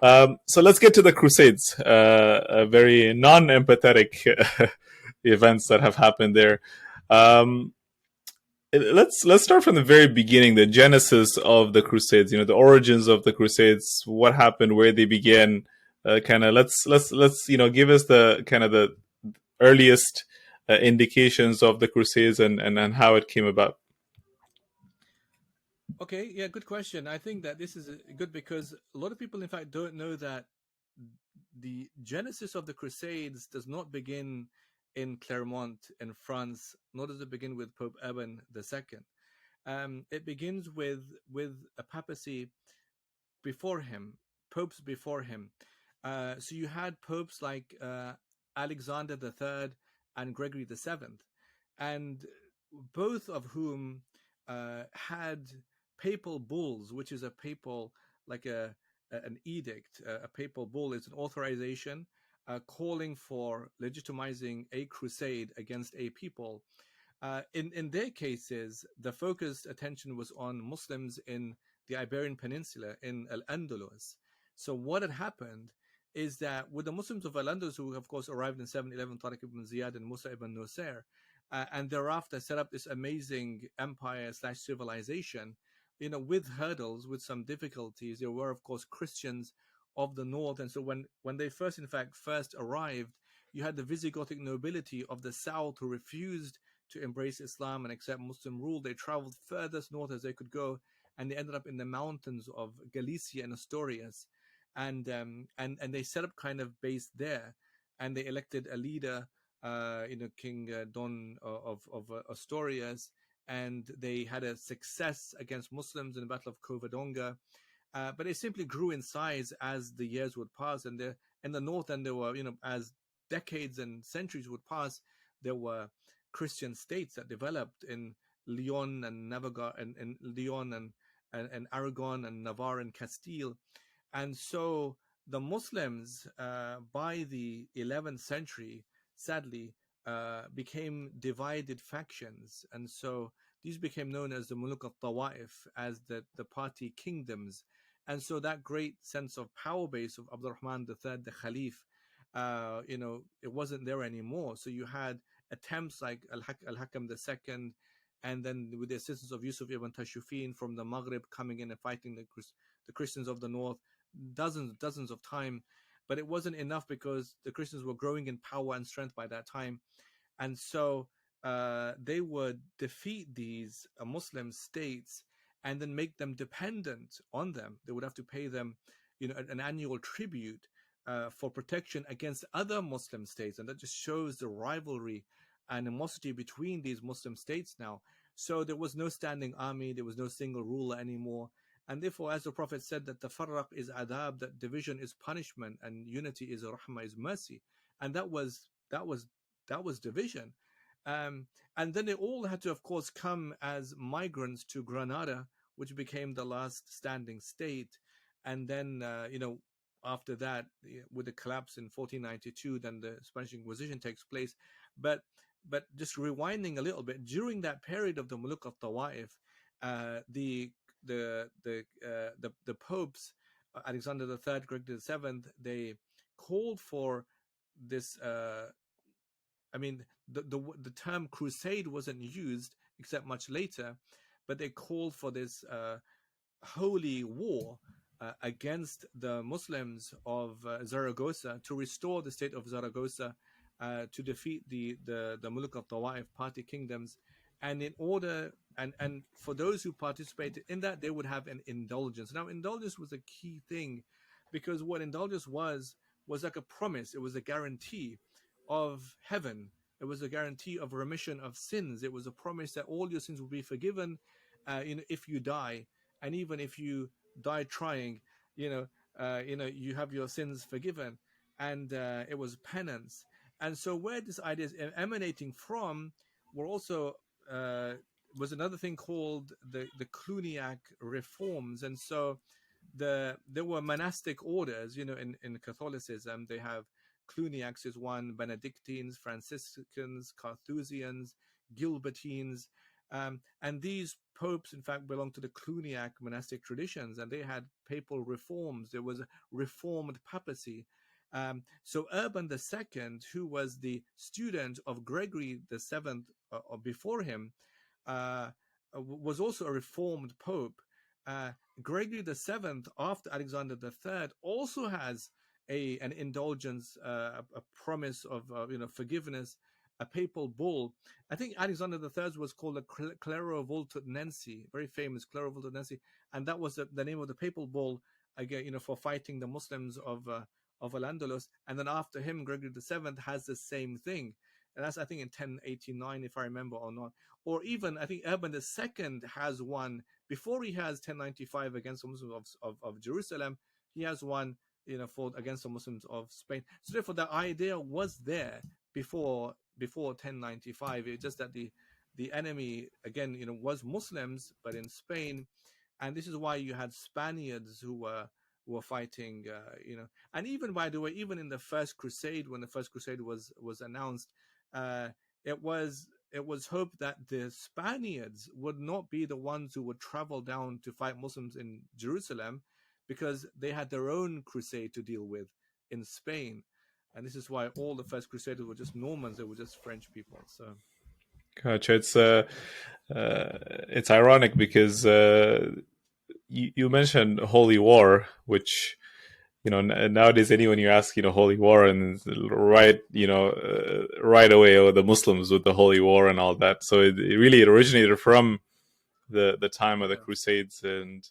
So let's get to the Crusades, very non-empathetic events that have happened there. Um, let's start from the very beginning, the genesis of the Crusades. The origins of the Crusades, what happened, where they began. Kind of let's give us the kind of the earliest indications of the Crusades and how it came about. Okay, yeah, good question. I think that this is good because a lot of people, in fact, don't know that the genesis of the Crusades does not begin in Clermont in France, nor does it begin with Pope Urban II. It begins with a papacy before him, popes before him. So you had popes like Alexander III and Gregory VII, and both of whom had papal bulls, which is a papal, like an edict. A papal bull is an authorization calling for legitimizing a crusade against a people. In their cases, the focused attention was on Muslims in the Iberian Peninsula in Al-Andalus. So what had happened is that with the Muslims of Al-Andalus, who of course arrived in 711, Tariq ibn Ziyad and Musa ibn Nusayr, and thereafter set up this amazing empire / civilization, with hurdles, with some difficulties. There were of course Christians of the north, and so when they first arrived, you had the Visigothic nobility of the south who refused to embrace Islam and accept Muslim rule. They traveled furthest north as they could go, and they ended up in the mountains of Galicia and Asturias, and they set up kind of base there, and they elected a leader, King Don of Asturias, and they had a success against Muslims in the Battle of Covadonga. But it simply grew in size as the years would pass, and in the north, and there were, as decades and centuries would pass, there were Christian states that developed in Leon and Navarre and Leon and Aragon and Navarre and Castile. And so the Muslims, by the 11th century, sadly, became divided factions. And so these became known as the Muluk al-Tawa'if, as the party kingdoms. And so that great sense of power base of Abdul-Rahman III, the Khalif, it wasn't there anymore. So you had attempts like Al-Hakam II, and then with the assistance of Yusuf ibn Tashufin from the Maghrib coming in and fighting the Christians of the north, dozens of time, but it wasn't enough because the Christians were growing in power and strength by that time, and so they would defeat these Muslim states and then make them dependent on them. They would have to pay them, an annual tribute for protection against other Muslim states, and that just shows the rivalry and animosity between these Muslim states now. So there was no standing army, there was no single ruler anymore, and therefore, as the Prophet said, that tafarraq is adab, that division is punishment, and unity is rahmah, is mercy, and that was division. Um, and then they all had to, of course, come as migrants to Granada, which became the last standing state, and then after that, with the collapse in 1492, then the Spanish Inquisition takes place. But just rewinding a little bit, during that period of the Muluk of Tawa'if, the popes, Alexander III, Gregory VII, they called for this. The term crusade wasn't used except much later, but they called for this holy war against the Muslims of Zaragoza, to restore the state of Zaragoza, to defeat the Muluk of Tawa'if party kingdoms, and in order and for those who participated in that, they would have an indulgence. Now, indulgence was a key thing, because what indulgence was like a promise. It was a guarantee of heaven. It was a guarantee of remission of sins. It was a promise that all your sins will be forgiven, if you die, and even if you die trying, you have your sins forgiven, and it was penance. And so, where this idea is emanating from, were also was another thing called the Cluniak Reforms, and so there were monastic orders, in Catholicism. They have Cluniacs is one, Benedictines, Franciscans, Carthusians, Gilbertines, And these popes, in fact, belonged to the Cluniak monastic traditions, and they had papal reforms. There was a reformed papacy. So Urban II, who was the student of Gregory VII before him, was also a reformed pope. Uh, Gregory VII, after Alexander III, also has an indulgence, a promise of forgiveness, a papal bull. I think Alexander III was called a Clarovoltanensi, very famous Clarovoltanensi, and that was the name of the papal bull again, for fighting the Muslims of Al-Andalus. And then after him, Gregory VII has the same thing, and that's I think in 1089, if I remember or not. Or even I think Urban II has one before he has 1095 against the Muslims of Jerusalem. He has one for against the Muslims of Spain. So therefore, the idea was there before 1095. It's just that the enemy again was Muslims, but in Spain, and this is why you had Spaniards who were fighting, and even by the way, even in the First Crusade, when the First Crusade was announced, uh, it was hoped that the Spaniards would not be the ones who would travel down to fight Muslims in Jerusalem, because they had their own crusade to deal with in Spain. And this is why all the First Crusaders were just Normans; they were just French people. So, Gotcha. It's ironic because you mentioned holy war, which nowadays anyone you ask, holy war, and right, right away, the Muslims with the holy war and all that. So it really originated from the time of the yeah. Crusades, and